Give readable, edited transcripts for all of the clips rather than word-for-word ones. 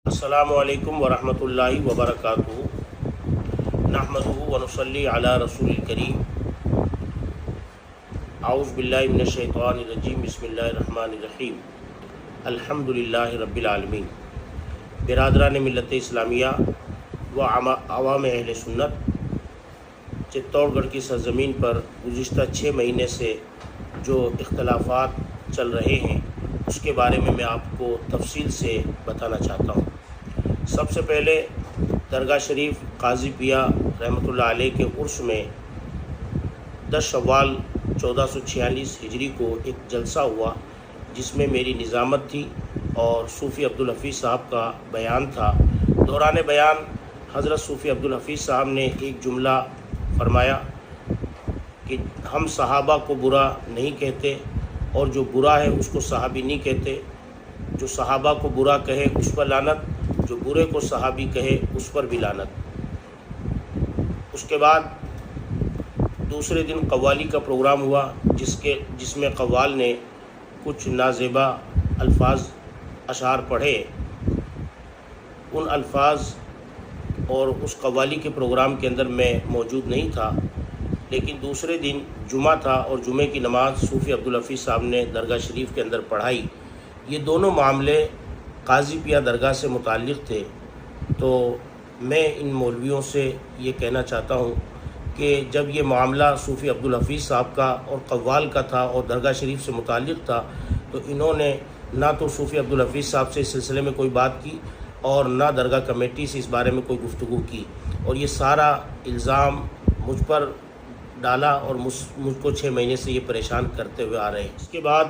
السلام علیکم ورحمۃ اللہ وبرکاتہ۔ نحمدہ ونصلی علی رسول الکریم۔ اعوذ باللہ من الشیطان الرجیم، بسم اللہ الرحمن الرحیم۔ الحمد للہ رب العالمین۔ برادران ملت اسلامیہ و عوام اہل سنت، چتور گڑھ کی سرزمین پر گزشتہ 6 مہینے سے جو اختلافات چل رہے ہیں اس کے بارے میں آپ کو تفصیل سے بتانا چاہتا ہوں۔ سب سے پہلے درگاہ شریف قاضی پیا رحمۃ اللہ علیہ کے عرس میں 10 شوال 1446 ہجری کو ایک جلسہ ہوا، جس میں میری نظامت تھی اور صوفی عبدالحفیظ صاحب کا بیان تھا۔ دوران بیان حضرت صوفی عبدالحفیظ صاحب نے ایک جملہ فرمایا کہ ہم صحابہ کو برا نہیں کہتے، اور جو برا ہے اس کو صحابی نہیں کہتے۔ جو صحابہ کو برا کہے اس پر لعنت، جو برے کو صحابی کہے اس پر بھی لعنت۔ اس کے بعد دوسرے دن قوالی کا پروگرام ہوا، جس میں قوال نے کچھ نازیبا الفاظ اشعار پڑھے۔ ان الفاظ اور اس قوالی کے پروگرام کے اندر میں موجود نہیں تھا، لیکن دوسرے دن جمعہ تھا اور جمعے کی نماز صوفی عبدالحفیظ صاحب نے درگاہ شریف کے اندر پڑھائی۔ یہ دونوں معاملے قاضی پیا درگاہ سے متعلق تھے، تو میں ان مولویوں سے یہ کہنا چاہتا ہوں کہ جب یہ معاملہ صوفی عبدالحفیظ صاحب کا اور قوال کا تھا اور درگاہ شریف سے متعلق تھا، تو انہوں نے نہ تو صوفی عبدالحفیظ صاحب سے اس سلسلے میں کوئی بات کی اور نہ درگاہ کمیٹی سے اس بارے میں کوئی گفتگو کی، اور یہ سارا الزام مجھ پر ڈالا اور مجھ کو 6 مہینے سے یہ پریشان کرتے ہوئے آ رہے ہیں۔ اس کے بعد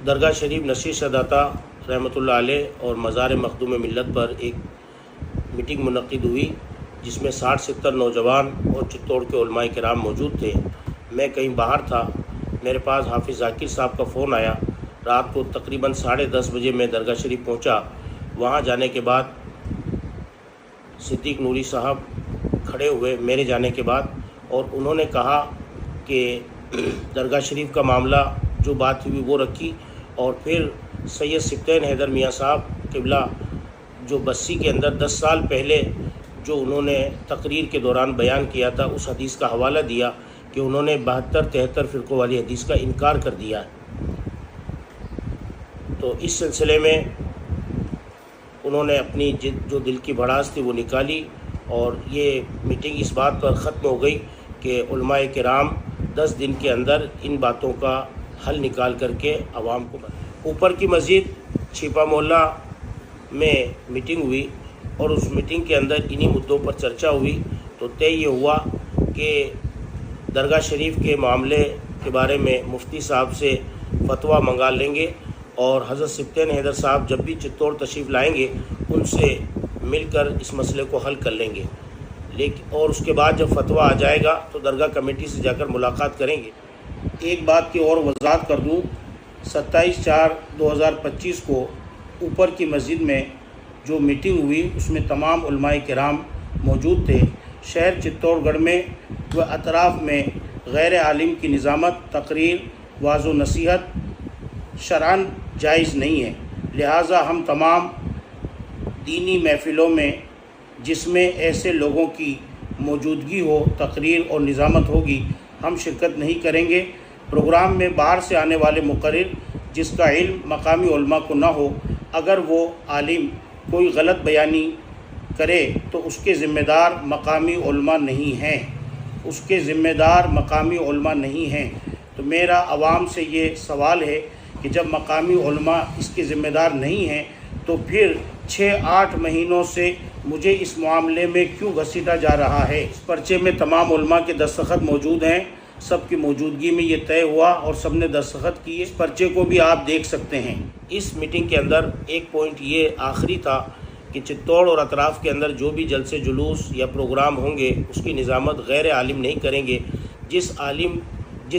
درگاہ شریف نشیز داتا رحمۃ اللہ علیہ اور مزار مخدوم ملت پر ایک میٹنگ منعقد ہوئی، جس میں 60-70 نوجوان اور چتور کے علماء کرام موجود تھے۔ میں کہیں باہر تھا، میرے پاس حافظ ذاکر صاحب کا فون آیا۔ رات کو تقریباً 10:30 بجے میں درگاہ شریف پہنچا۔ وہاں جانے کے بعد صدیق نوری صاحب کھڑے ہوئے میرے جانے کے بعد، اور انہوں نے کہا کہ درگاہ شریف کا معاملہ جو بات ہوئی وہ رکھی، اور پھر سید سبطین حیدر میاں صاحب قبلہ جو بسی کے اندر 10 سال پہلے جو انہوں نے تقریر کے دوران بیان کیا تھا، اس حدیث کا حوالہ دیا کہ انہوں نے 72-73 فرقوں والی حدیث کا انکار کر دیا ہے۔ تو اس سلسلے میں انہوں نے اپنی جو دل کی بھڑاس تھی وہ نکالی، اور یہ میٹنگ اس بات پر ختم ہو گئی کہ علماء کرام 10 دن کے اندر ان باتوں کا حل نکال کر کے عوام کو بتائیں۔ اوپر کی مسجد چھپا محلہ میں میٹنگ ہوئی، اور اس میٹنگ کے اندر انہی مدعوں پر چرچا ہوئی۔ تو طے یہ ہوا کہ درگاہ شریف کے معاملے کے بارے میں مفتی صاحب سے فتویٰ منگا لیں گے، اور حضرت سبطین حیدر صاحب جب بھی چتور تشریف لائیں گے ان سے مل کر اس مسئلے کو حل کر لیں گے۔ اور اس کے بعد جب فتویٰ آ جائے گا تو درگاہ کمیٹی سے جا کر ملاقات کریں گے۔ ایک بات کی اور وضاحت کر دوں، 27/4/2025 کو اوپر کی مسجد میں جو میٹنگ ہوئی اس میں تمام علماء کرام موجود تھے۔ شہر چتور گڑھ میں و اطراف میں غیر عالم کی نظامت، تقریر، وعظ و نصیحت شرعاً جائز نہیں ہے، لہٰذا ہم تمام دینی محفلوں میں جس میں ایسے لوگوں کی موجودگی ہو، تقریر اور نظامت ہوگی، ہم شرکت نہیں کریں گے۔ پروگرام میں باہر سے آنے والے مقرر جس کا علم مقامی علماء کو نہ ہو، اگر وہ عالم کوئی غلط بیانی کرے تو اس کے ذمہ دار مقامی علماء نہیں ہیں، اس کے ذمہ دار مقامی علماء نہیں ہیں۔ تو میرا عوام سے یہ سوال ہے کہ جب مقامی علماء اس کے ذمہ دار نہیں ہیں تو پھر 6-8 مہینوں سے مجھے اس معاملے میں کیوں گھسیٹا جا رہا ہے؟ اس پرچے میں تمام علماء کے دستخط موجود ہیں، سب کی موجودگی میں یہ طے ہوا اور سب نے دستخط کیے۔ اس پرچے کو بھی آپ دیکھ سکتے ہیں۔ اس میٹنگ کے اندر ایک پوائنٹ یہ آخری تھا کہ چتور اور اطراف کے اندر جو بھی جلسے جلوس یا پروگرام ہوں گے اس کی نظامت غیر عالم نہیں کریں گے۔ جس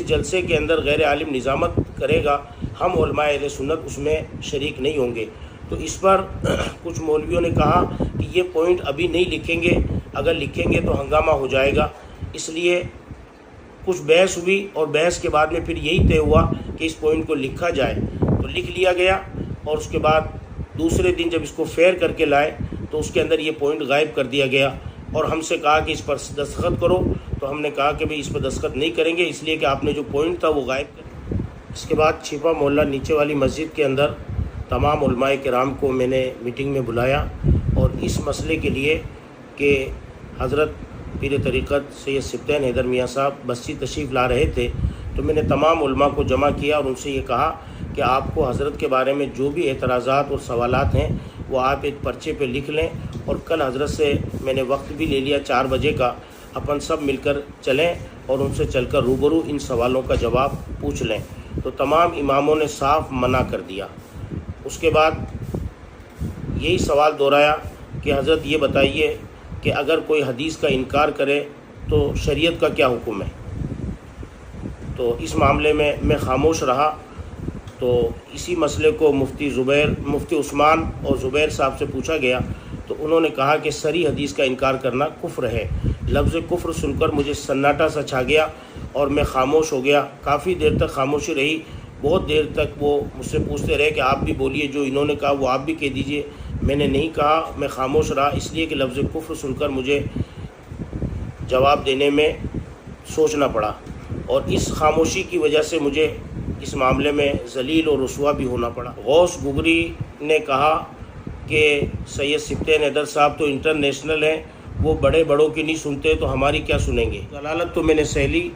جلسے کے اندر غیر عالم نظامت کرے گا، ہم علماء اہل سنت اس میں شریک نہیں ہوں گے۔ تو اس پر کچھ مولویوں نے کہا کہ یہ پوائنٹ ابھی نہیں لکھیں گے، اگر لکھیں گے تو ہنگامہ ہو جائے گا، اس لیے کچھ بحث ہوئی، اور بحث کے بعد میں پھر یہی طے ہوا کہ اس پوائنٹ کو لکھا جائے۔ تو لکھ لیا گیا، اور اس کے بعد دوسرے دن جب اس کو فیئر کر کے لائے تو اس کے اندر یہ پوائنٹ غائب کر دیا گیا، اور ہم سے کہا کہ اس پر دستخط کرو، تو ہم نے کہا کہ بھئی اس پر دستخط نہیں کریں گے، اس لیے کہ آپ نے جو پوائنٹ تھا وہ غائب کر۔ اس کے بعد چھپا محلہ نیچے والی مسجد کے اندر تمام علماء کرام کو میں نے میٹنگ میں بلایا، اور اس مسئلے کے لیے کہ حضرت پیر طریقت سید سبطین حیدر میاں صاحب بستی تشریف لا رہے تھے، تو میں نے تمام علماء کو جمع کیا اور ان سے یہ کہا کہ آپ کو حضرت کے بارے میں جو بھی اعتراضات اور سوالات ہیں وہ آپ ایک پرچے پہ لکھ لیں، اور کل حضرت سے میں نے وقت بھی لے لیا 4 بجے کا، اپن سب مل کر چلیں اور ان سے چل کر روبرو ان سوالوں کا جواب پوچھ لیں۔ تو تمام اماموں نے صاف منع کر دیا۔ اس کے بعد یہی سوال دہرایا کہ حضرت یہ بتائیے کہ اگر کوئی حدیث کا انکار کرے تو شریعت کا کیا حکم ہے؟ تو اس معاملے میں خاموش رہا۔ تو اسی مسئلے کو مفتی عثمان اور زبیر صاحب سے پوچھا گیا، تو انہوں نے کہا کہ صریح حدیث کا انکار کرنا کفر ہے۔ لفظ کفر سن کر مجھے سناٹا سا چھا گیا اور میں خاموش ہو گیا۔ کافی دیر تک خاموشی رہی، بہت دیر تک وہ مجھ سے پوچھتے رہے کہ آپ بھی بولیے، جو انہوں نے کہا وہ آپ بھی کہہ دیجئے۔ میں نے نہیں کہا، میں خاموش رہا، اس لیے کہ لفظ کفر سن کر مجھے جواب دینے میں سوچنا پڑا، اور اس خاموشی کی وجہ سے مجھے اس معاملے میں ذلیل اور رسوا بھی ہونا پڑا۔ غوث گگری نے کہا کہ سید سبطین حیدر صاحب تو انٹرنیشنل ہیں، وہ بڑے بڑوں کی نہیں سنتے تو ہماری کیا سنیں گے؟ ضلالت تو میں نے سہ لی،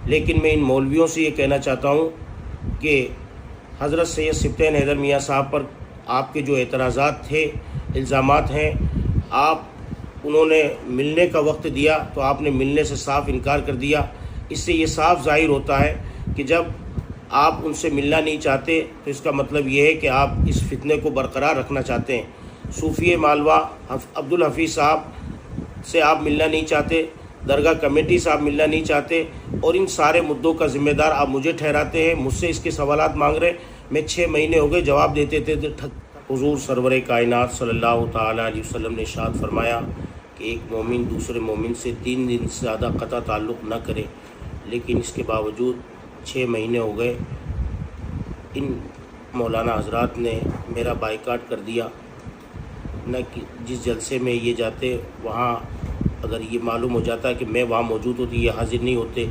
لیکن میں ان مولویوں سے یہ کہنا چاہتا ہوں کہ حضرت سید سبطین حیدر میاں صاحب پر آپ کے جو اعتراضات تھے، الزامات ہیں، انہوں نے ملنے کا وقت دیا تو آپ نے ملنے سے صاف انکار کر دیا۔ اس سے یہ صاف ظاہر ہوتا ہے کہ جب آپ ان سے ملنا نہیں چاہتے تو اس کا مطلب یہ ہے کہ آپ اس فتنے کو برقرار رکھنا چاہتے ہیں۔ صوفی مالوہ عبدالحفیظ صاحب سے آپ ملنا نہیں چاہتے، درگاہ کمیٹی سے آپ ملنا نہیں چاہتے، اور ان سارے مدعوں کا ذمہ دار آپ مجھے ٹھہراتے ہیں، مجھ سے اس کے سوالات مانگ رہے۔ میں 6 مہینے ہو گئے جواب دیتے تھے۔ حضور سرور کائنات صلی اللہ تعالیٰ علیہ وسلم نے ارشاد فرمایا کہ ایک مومن دوسرے مومن سے 3 دن سے زیادہ قطع تعلق نہ کرے، لیکن اس کے باوجود 6 مہینے ہو گئے، ان مولانا حضرات نے میرا بائیکاٹ کر دیا۔ نہ کہ جس جلسے میں یہ جاتے وہاں اگر یہ معلوم ہو جاتا کہ میں وہاں موجود ہوتی یہ حاضر نہیں ہوتے،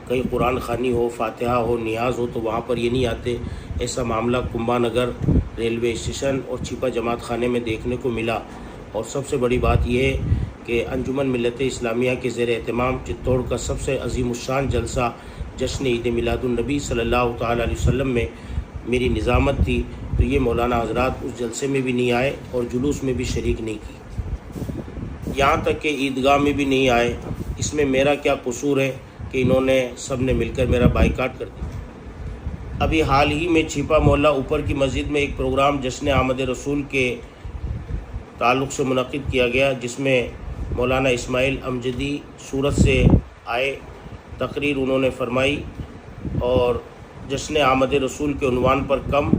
کہیں قرآن خوانی ہو، فاتحہ ہو، نیاز ہو تو وہاں پر یہ نہیں آتے۔ ایسا معاملہ کمبا نگر ریلوے اسٹیشن اور چھپا جماعت خانے میں دیکھنے کو ملا۔ اور سب سے بڑی بات یہ ہے کہ انجمن ملت اسلامیہ کے زیر اہتمام چتوڑ کا سب سے عظیم الشان جلسہ جشن عید میلاد النبی صلی اللہ تعالیٰ علیہ وسلم میں میری نظامت تھی، تو یہ مولانا حضرات اس جلسے میں بھی نہیں آئے اور جلوس میں بھی شریک نہیں کی، یہاں تک کہ عیدگاہ میں بھی نہیں آئے۔ اس میں میرا کیا قصور ہے کہ انہوں نے سب نے مل کر میرا بائیکاٹ کر دیا۔ ابھی حال ہی میں چھپا محلہ اوپر کی مسجد میں ایک پروگرام جشن آمد رسول کے تعلق سے منعقد کیا گیا، جس میں مولانا اسماعیل امجدی سورت سے آئے، تقریر انہوں نے فرمائی اور جشن آمد رسول کے عنوان پر کم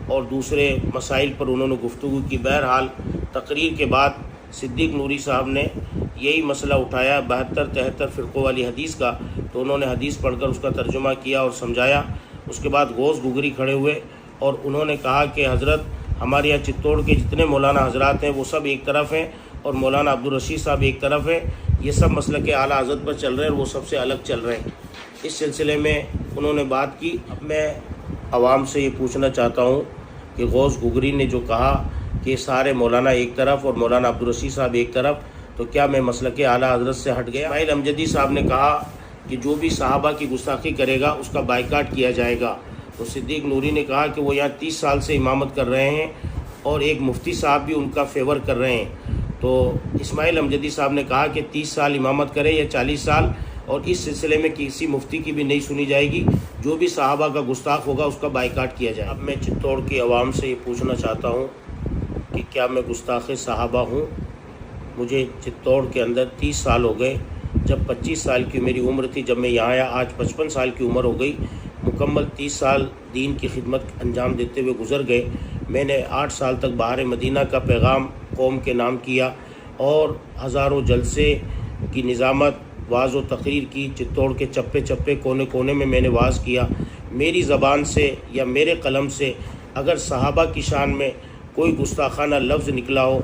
اور دوسرے مسائل پر انہوں نے گفتگو کی۔ بہرحال تقریر کے بعد صدیق نوری صاحب نے یہی مسئلہ اٹھایا 72-73 فرقوں والی حدیث کا، تو انہوں نے حدیث پڑھ کر اس کا ترجمہ کیا اور سمجھایا۔ اس کے بعد غوث گگری کھڑے ہوئے اور انہوں نے کہا کہ حضرت ہمارے یہاں چتوڑ کے جتنے مولانا حضرات ہیں وہ سب ایک طرف ہیں اور مولانا عبدالرشید صاحب ایک طرف ہیں، یہ سب مسلک اعلیٰ حضرت پر چل رہے ہیں اور وہ سب سے الگ چل رہے ہیں۔ اس سلسلے میں انہوں نے بات کی۔ اب میں عوام سے یہ پوچھنا چاہتا ہوں کہ غوث گگری نے جو کہا کہ سارے مولانا ایک طرف اور مولانا عبدالرشید صاحب ایک طرف، تو کیا میں مسلک اعلیٰ حضرت سے ہٹ گیا؟ اسماعیل امجدی صاحب نے کہا کہ جو بھی صحابہ کی گستاخی کرے گا اس کا بائیکاٹ کیا جائے گا۔ تو صدیق نوری نے کہا کہ وہ یہاں 30 سال سے امامت کر رہے ہیں اور ایک مفتی صاحب بھی ان کا فیور کر رہے ہیں۔ تو اسماعیل امجدی صاحب نے کہا کہ 30 سال امامت کرے یا 40 سال، اور اس سلسلے میں کسی مفتی کی بھی نہیں سنی جائے گی، جو بھی صحابہ کا گستاخ ہوگا اس کا بائیکاٹ کیا جائے۔ اب میں چتوڑ کی عوام سے یہ پوچھنا چاہتا ہوں کہ کیا میں گستاخ صحابہ ہوں؟ مجھے چتوڑ کے اندر 30 سال ہو گئے، جب 25 سال کی میری عمر تھی جب میں یہاں آیا، آج 55 سال کی عمر ہو گئی، مکمل 30 سال دین کی خدمت انجام دیتے ہوئے گزر گئے۔ میں نے 8 سال تک باہر مدینہ کا پیغام قوم کے نام کیا اور ہزاروں جلسے کی نظامت، واعظ و تقریر کی، چتوڑ کے چپے چپے کونے کونے میں نے واعظ کیا۔ میری زبان سے یا میرے قلم سے اگر صحابہ کی شان میں کوئی گستاخانہ لفظ نکلا ہو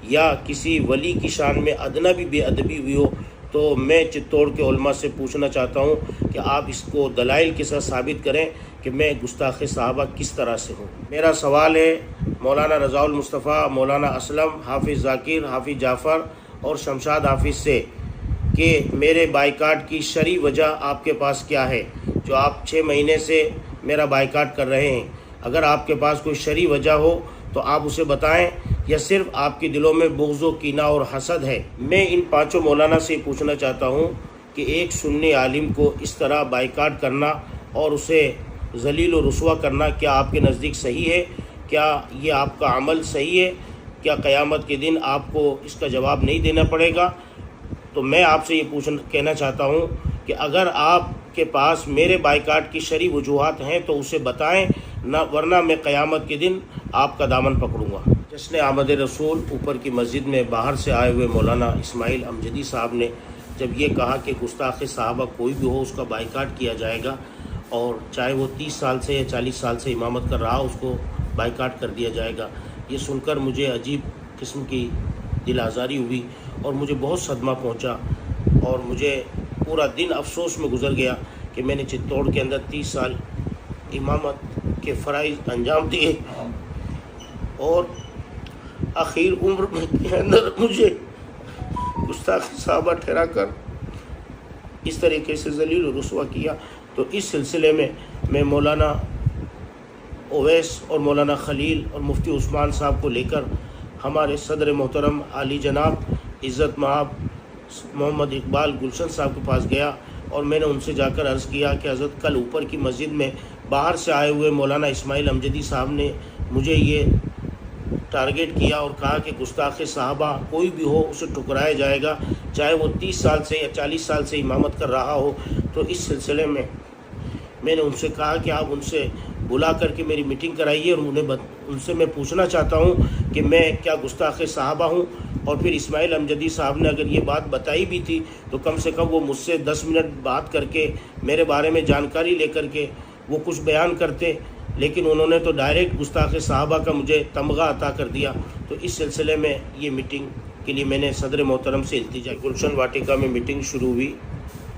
یا کسی ولی کی شان میں ادنا بھی بے ادبی ہوئی ہو تو میں چتوڑ کے علماء سے پوچھنا چاہتا ہوں کہ آپ اس کو دلائل کے ساتھ ثابت کریں کہ میں گستاخ صحابہ کس طرح سے ہوں۔ میرا سوال ہے مولانا رضا المصطفیٰ، مولانا اسلم، حافظ ذاکر، حافظ جعفر اور شمشاد حافظ سے کہ میرے بائیکاٹ کی شرعی وجہ آپ کے پاس کیا ہے، جو آپ 6 مہینے سے میرا بائیکاٹ کر رہے ہیں۔ اگر آپ کے پاس کوئی شرعی وجہ ہو تو آپ اسے بتائیں، یا صرف آپ کے دلوں میں بغض و کینہ اور حسد ہے۔ میں ان 5 مولانا سے پوچھنا چاہتا ہوں کہ ایک سنی عالم کو اس طرح بائیکاٹ کرنا اور اسے ذلیل و رسوا کرنا کیا آپ کے نزدیک صحیح ہے؟ کیا یہ آپ کا عمل صحیح ہے؟ کیا قیامت کے دن آپ کو اس کا جواب نہیں دینا پڑے گا؟ تو میں آپ سے یہ کہنا چاہتا ہوں کہ اگر آپ کے پاس میرے بائیکاٹ کی شرعی وجوہات ہیں تو اسے بتائیں، ورنہ میں قیامت کے دن آپ کا دامن پکڑوں گا۔ جشن آمد رسول اوپر کی مسجد میں باہر سے آئے ہوئے مولانا اسماعیل امجدی صاحب نے جب یہ کہا کہ گستاخ صحابہ کوئی بھی ہو اس کا بائیکاٹ کیا جائے گا، اور چاہے وہ 30 سال سے یا 40 سال سے امامت کر رہا اس کو بائیکاٹ کر دیا جائے گا، یہ سن کر مجھے عجیب قسم کی دل آزاری ہوئی اور مجھے بہت صدمہ پہنچا، اور مجھے پورا دن افسوس میں گزر گیا کہ میں نے چتوڑ کے اندر 30 سال امامت کے فرائض انجام دیے، اور آخر عمر کے اندر مجھے گستاخ صحابہ ٹھہرا کر اس طریقے سے ذلیل و رسوا کیا۔ تو اس سلسلے میں مولانا اویس اور مولانا خلیل اور مفتی عثمان صاحب کو لے کر ہمارے صدر محترم عالی جناب عزت مآب محمد اقبال گلشن صاحب کے پاس گیا، اور میں نے ان سے جا کر عرض کیا کہ حضرت کل اوپر کی مسجد میں باہر سے آئے ہوئے مولانا اسماعیل امجدی صاحب نے مجھے یہ ٹارگیٹ کیا اور کہا کہ گستاخ صحابہ کوئی بھی ہو اسے ٹھکرایا جائے گا، چاہے وہ 30 سال سے یا 40 سال سے امامت کر رہا ہو۔ تو اس سلسلے میں نے ان سے کہا کہ آپ ان سے بلا کر کے میری میٹنگ کرائیے، اور ان سے میں پوچھنا چاہتا ہوں کہ میں کیا گستاخ صحابہ ہوں۔ اور پھر اسماعیل امجدی صاحب نے اگر یہ بات بتائی بھی تھی تو کم سے کم وہ مجھ سے 10 منٹ بات کر کے میرے بارے میں جانکاری لے کر کے وہ کچھ بیان کرتے، لیکن انہوں نے تو ڈائریکٹ گستاخ صحابہ کا مجھے تمغہ عطا کر دیا۔ تو اس سلسلے میں یہ میٹنگ کے لیے میں نے صدر محترم سے التجا، گلشن واٹیکا میں میٹنگ شروع ہوئی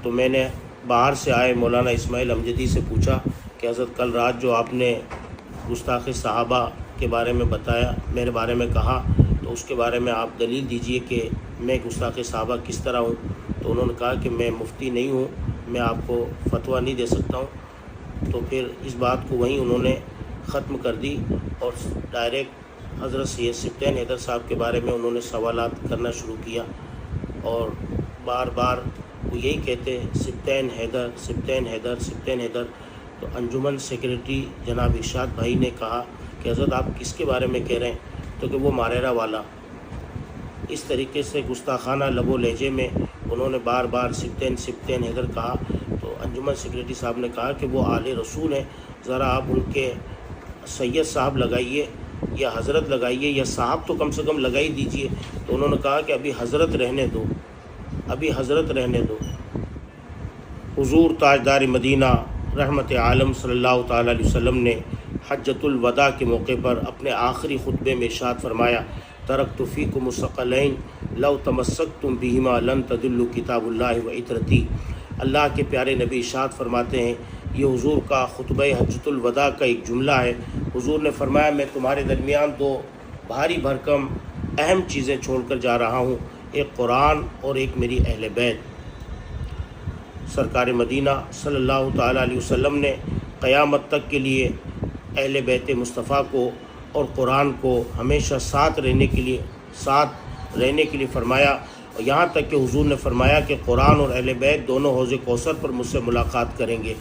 تو میں نے باہر سے آئے مولانا اسماعیل امجدی سے پوچھا کہ حضرت کل رات جو آپ نے گستاخ صحابہ کے بارے میں بتایا، میرے بارے میں کہا، تو اس کے بارے میں آپ دلیل دیجئے کہ میں گستاخ صحابہ کس طرح ہوں۔ تو انہوں نے کہا کہ میں مفتی نہیں ہوں، میں آپ کو فتویٰ نہیں دے سکتا ہوں۔ تو پھر اس بات کو وہیں انہوں نے ختم کر دی، اور ڈائریکٹ حضرت سید سبطین حیدر صاحب کے بارے میں انہوں نے سوالات کرنا شروع کیا، اور بار بار وہ یہی کہتے سبطین حیدر سبطین حیدر سبطین حیدر۔ تو انجمن سیکریٹری جناب ارشاد بھائی نے کہا کہ حضرت آپ کس کے بارے میں کہہ رہے ہیں؟ تو کہ وہ ماریرا والا۔ اس طریقے سے گستاخانہ لب و لہجے میں انہوں نے بار بار سبطین سبطین حیدر کہا۔ تو انجمن سیکریٹری صاحب نے کہا کہ وہ آل رسول ہیں، ذرا آپ ان کے سید صاحب لگائیے یا حضرت لگائیے، یا صاحب تو کم سے کم لگائی دیجئے۔ تو انہوں نے کہا کہ ابھی حضرت رہنے دو، ابھی حضرت رہنے دو۔ حضور تاجدار مدینہ رحمت عالم صلی اللہ تعالیٰ علیہ وسلم نے حجۃ الوداع کے موقع پر اپنے آخری خطبے میں ارشاد فرمایا، ترکت فیکم الثقلین لو تمسکتم بہما لن تضلوا کتاب اللہ و عطرتی۔ اللہ کے پیارے نبی ارشاد فرماتے ہیں، یہ حضور کا خطبہ حجۃ الوداع کا ایک جملہ ہے۔ حضور نے فرمایا، میں تمہارے درمیان 2 بھاری بھرکم اہم چیزیں چھوڑ کر جا رہا ہوں، ایک قرآن اور ایک میری اہل بیت۔ سرکار مدینہ صلی اللہ تعالیٰ علیہ وسلم نے قیامت تک کے لیے اہل بیت مصطفیٰ کو اور قرآن کو ہمیشہ ساتھ رہنے کے لیے فرمایا، اور یہاں تک کہ حضور نے فرمایا کہ قرآن اور اہل بیت دونوں حوض کوثر پر مجھ سے ملاقات کریں گے۔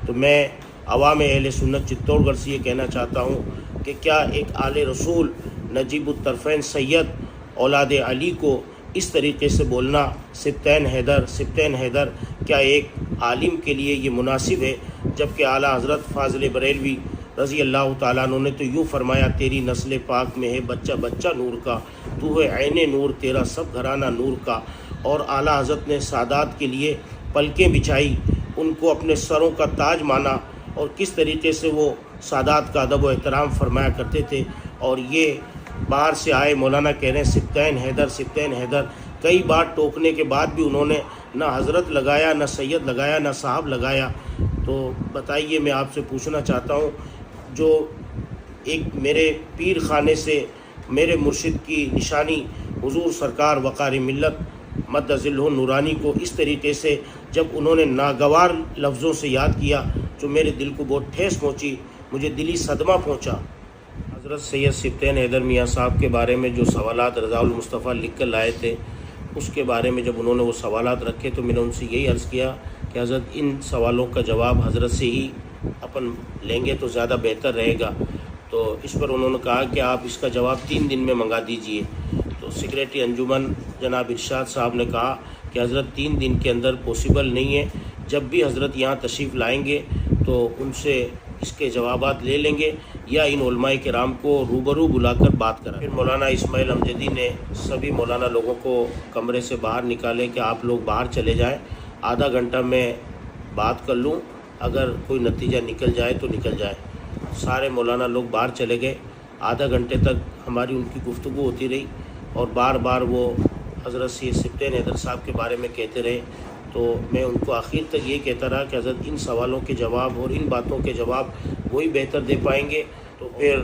تو میں عوام اہل سنت چتوڑ گڑھ سے یہ کہنا چاہتا ہوں کہ کیا ایک آل رسول نجیب الطرفین سید اولاد علی کو اس طریقے سے بولنا سبطین حیدر سبطین حیدر، کیا ایک عالم کے لیے یہ مناسب ہے؟ جبکہ اعلیٰ حضرت فاضل بریلوی رضی اللہ تعالیٰ عنہ نے تو یوں فرمایا، تیری نسل پاک میں ہے بچہ بچہ نور کا، تو ہے عین نور تیرا سب گھرانہ نور کا۔ اور اعلیٰ حضرت نے سادات کے لیے پلکیں بچھائی، ان کو اپنے سروں کا تاج مانا، اور کس طریقے سے وہ سادات کا ادب و احترام فرمایا کرتے تھے۔ اور یہ باہر سے آئے، مولانا کہہ رہے ہیں سبطین حیدر سبطین حیدر، کئی بار ٹوکنے کے بعد بھی انہوں نے نہ حضرت لگایا، نہ سید لگایا، نہ صاحب لگایا۔ تو بتائیے، میں آپ سے پوچھنا چاہتا ہوں، جو ایک میرے پیر خانے سے میرے مرشد کی نشانی حضور سرکار وقار ملت مد ظلہ نورانی کو اس طریقے سے جب انہوں نے ناگوار لفظوں سے یاد کیا، جو میرے دل کو بہت ٹھیس پہنچی، مجھے دلی صدمہ پہنچا۔ حضرت سید سبطین حیدر میاں صاحب کے بارے میں جو سوالات رضا المصطفیٰ لکھ کر لائے تھے، اس کے بارے میں جب انہوں نے وہ سوالات رکھے تو میں نے ان سے یہی عرض کیا کہ حضرت ان سوالوں کا جواب حضرت سے ہی اپن لیں گے تو زیادہ بہتر رہے گا۔ تو اس پر انہوں نے کہا کہ آپ اس کا جواب 3 دن میں منگا دیجئے۔ تو سیکریٹری انجمن جناب ارشاد صاحب نے کہا کہ حضرت 3 دن کے اندر پاسبل نہیں ہے، جب بھی حضرت یہاں تشریف لائیں گے تو ان سے اس کے جوابات لے لیں گے یا ان علماء کرام کو روبرو بلا کر بات کریں۔ پھر مولانا اسماعیل امجدی نے سبھی مولانا لوگوں کو کمرے سے باہر نکالے کہ آپ لوگ باہر چلے جائیں، آدھا گھنٹہ میں بات کر لوں، اگر کوئی نتیجہ نکل جائے تو نکل جائے۔ سارے مولانا لوگ باہر چلے گئے، آدھا گھنٹے تک ہماری ان کی گفتگو ہوتی رہی اور بار بار وہ حضرت سید سبطین حیدر صاحب کے بارے میں کہتے رہے۔ تو میں ان کو آخر تک یہ کہتا رہا کہ حضرت ان سوالوں کے جواب اور ان باتوں کے جواب وہی بہتر دے پائیں گے۔ تو پھر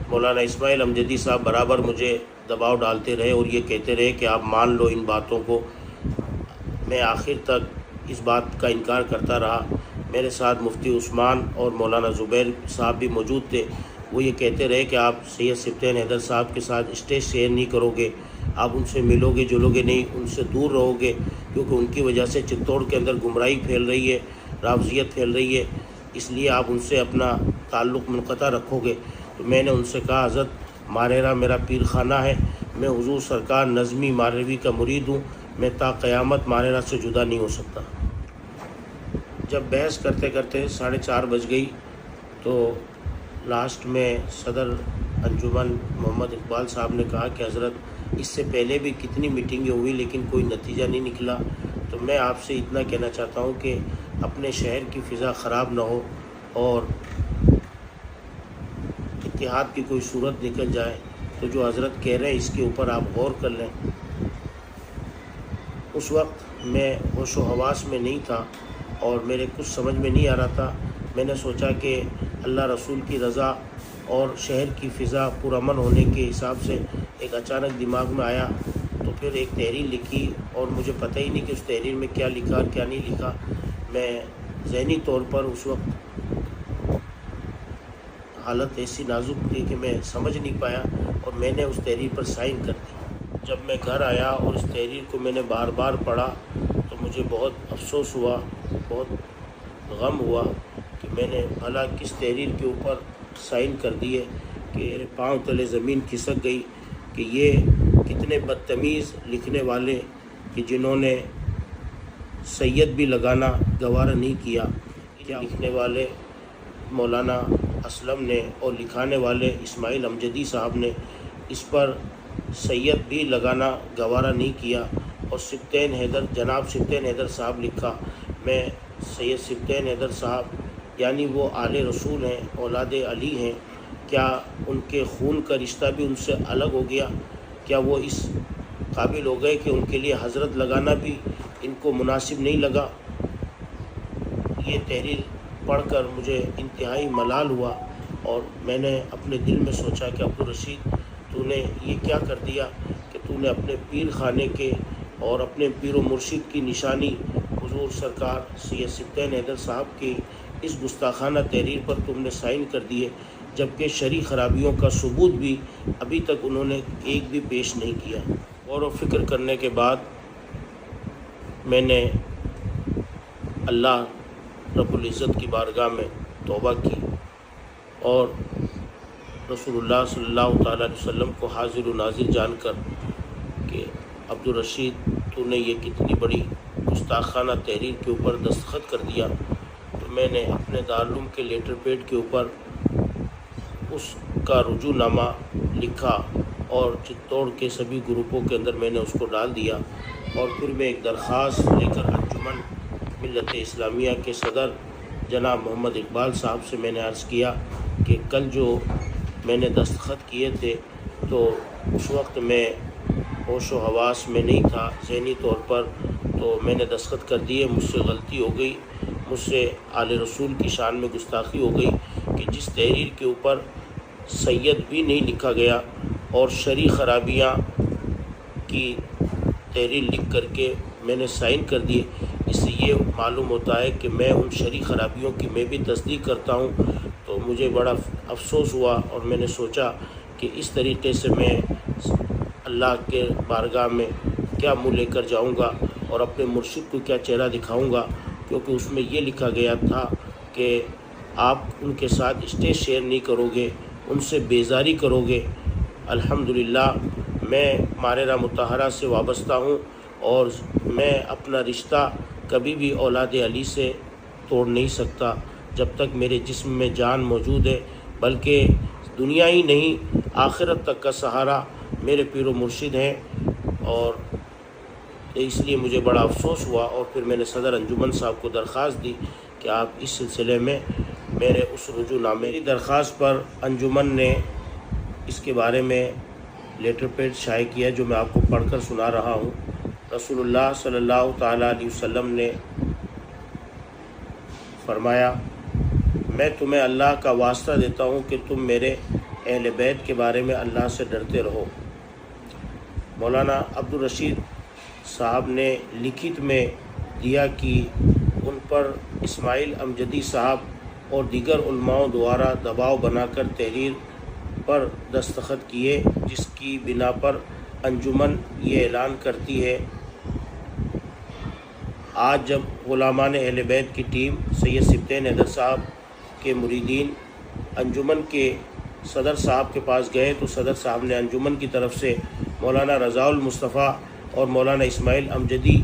مولانا اسماعیل امجدی صاحب برابر مجھے دباؤ ڈالتے رہے اور یہ کہتے رہے کہ آپ مان لو ان باتوں کو۔ میں آخر تک اس بات کا انکار کرتا رہا۔ میرے ساتھ مفتی عثمان اور مولانا زبیر صاحب بھی موجود تھے، وہ یہ کہتے رہے کہ آپ سید سبطین حیدر صاحب کے ساتھ اسٹیج شیئر نہیں کرو گے، آپ ان سے ملو گے جلو گے نہیں، ان سے دور رہو گے، کیونکہ ان کی وجہ سے چتوڑ کے اندر گمراہی پھیل رہی ہے، رافضیت پھیل رہی ہے، اس لیے آپ ان سے اپنا تعلق منقطع رکھو گے۔ تو میں نے ان سے کہا حضرت ماریرا میرا پیر خانہ ہے، میں حضور سرکار نظمی ماریروی کا مرید ہوں، میں تا قیامت ماریرا سے جدا نہیں ہو سکتا۔ جب بحث کرتے کرتے 4:30 بج گئی تو لاسٹ میں صدر انجمن محمد اقبال صاحب نے کہا کہ حضرت اس سے پہلے بھی کتنی میٹنگیں ہوئی لیکن کوئی نتیجہ نہیں نکلا، تو میں آپ سے اتنا کہنا چاہتا ہوں کہ اپنے شہر کی فضا خراب نہ ہو اور اتحاد کی کوئی صورت نکل جائے تو جو حضرت کہہ رہے ہیں اس کے اوپر آپ غور کر لیں۔ اس وقت میں ہوش و حواس میں نہیں تھا اور میرے کچھ سمجھ میں نہیں آ رہا تھا۔ میں نے سوچا کہ اللہ رسول کی رضا اور شہر کی فضا پرامن ہونے کے حساب سے ایک اچانک دماغ میں آیا، تو پھر ایک تحریر لکھی اور مجھے پتہ ہی نہیں کہ اس تحریر میں کیا لکھا اور کیا نہیں لکھا۔ میں ذہنی طور پر اس وقت حالت ایسی نازک تھی کہ میں سمجھ نہیں پایا اور میں نے اس تحریر پر سائن کر دی۔ جب میں گھر آیا اور اس تحریر کو میں نے بار بار پڑھا تو مجھے بہت افسوس ہوا، بہت غم ہوا کہ میں نے بھلا کس تحریر کے اوپر سائن کر دیے کہ میرے پاؤں تلے زمین کھسک گئی کہ یہ کتنے بدتمیز لکھنے والے کہ جنہوں نے سید بھی لگانا گوارا نہیں کیا۔ کیا لکھنے والے مولانا اسلم نے اور لکھانے والے اسماعیل امجدی صاحب نے اس پر سید بھی لگانا گوارا نہیں کیا اور سبطین حیدر جناب سبطین حیدر صاحب لکھا۔ میں سید سبطین حیدر صاحب یعنی وہ آل رسول ہیں، اولاد علی ہیں، کیا ان کے خون کا رشتہ بھی ان سے الگ ہو گیا؟ کیا وہ اس قابل ہو گئے کہ ان کے لیے حضرت لگانا بھی ان کو مناسب نہیں لگا؟ یہ تحریر پڑھ کر مجھے انتہائی ملال ہوا اور میں نے اپنے دل میں سوچا کہ عبدالرشید تو نے یہ کیا کر دیا کہ تو نے اپنے پیر خانے کے اور اپنے پیر و مرشد کی نشانی حضور سرکار سید سبطین حیدر صاحب کی اس گستاخانہ تحریر پر تم نے سائن کر دیے، جبکہ شرعی خرابیوں کا ثبوت بھی ابھی تک انہوں نے ایک بھی پیش نہیں کیا۔ غور و فکر کرنے کے بعد میں نے اللہ رب العزت کی بارگاہ میں توبہ کی اور رسول اللہ صلی اللہ تعالیٰ علیہ وسلم کو حاضر و ناظر جان کر کہ عبدالرشید تو نے یہ کتنی بڑی گستاخانہ تحریر کے اوپر دستخط کر دیا، تو میں نے اپنے دارالعلوم کے لیٹر پیڈ کے اوپر اس کا رجوع نامہ لکھا اور چتوڑ کے سبھی گروپوں کے اندر میں نے اس کو ڈال دیا اور پھر میں ایک درخواست لے کر انجمن ملت اسلامیہ کے صدر جناب محمد اقبال صاحب سے میں نے عرض کیا کہ کل جو میں نے دستخط کیے تھے تو اس وقت میں ہوش و حواس میں نہیں تھا ذہنی طور پر، تو میں نے دستخط کر دیے، مجھ سے غلطی ہو گئی، مجھ سے آل رسول کی شان میں گستاخی ہو گئی کہ جس تحریر کے اوپر سید بھی نہیں لکھا گیا اور شرعی خرابیاں کی تحریر لکھ کر کے میں نے سائن کر دیے، اس سے یہ معلوم ہوتا ہے کہ میں ان شرعی خرابیوں کی میں بھی تصدیق کرتا ہوں۔ تو مجھے بڑا افسوس ہوا اور میں نے سوچا کہ اس طریقے سے میں اللہ کے بارگاہ میں کیا منہ لے کر جاؤں گا اور اپنے مرشد کو کیا چہرہ دکھاؤں گا، کیونکہ اس میں یہ لکھا گیا تھا کہ آپ ان کے ساتھ اسٹیج شیئر نہیں کرو گے، ان سے بیزاری کرو گے۔ الحمدللہ میں ماررہ مطہرہ سے وابستہ ہوں اور میں اپنا رشتہ کبھی بھی اولاد علی سے توڑ نہیں سکتا جب تک میرے جسم میں جان موجود ہے، بلکہ دنیا ہی نہیں آخرت تک کا سہارا میرے پیر و مرشد ہیں۔ اور اس لیے مجھے بڑا افسوس ہوا اور پھر میں نے صدر انجمن صاحب کو درخواست دی کہ آپ اس سلسلے میں میرے اس رجوع نامے، میری درخواست پر انجمن نے اس کے بارے میں لیٹر پیڈ شائع کیا جو میں آپ کو پڑھ کر سنا رہا ہوں۔ رسول اللہ صلی اللہ تعالیٰ علیہ وسلم نے فرمایا، میں تمہیں اللہ کا واسطہ دیتا ہوں کہ تم میرے اہل بیت کے بارے میں اللہ سے ڈرتے رہو۔ مولانا عبدالرشید صاحب نے لکھت میں دیا کہ ان پر اسماعیل امجدی صاحب اور دیگر علماء دوارا دباؤ بنا کر تحریر پر دستخط کیے، جس کی بنا پر انجمن یہ اعلان کرتی ہے، آج جب غلامان اہل بیت کی ٹیم سید سبطین حیدر صاحب کے مریدین انجمن کے صدر صاحب کے پاس گئے تو صدر صاحب نے انجمن کی طرف سے مولانا رضا المصطفیٰ اور مولانا اسماعیل امجدی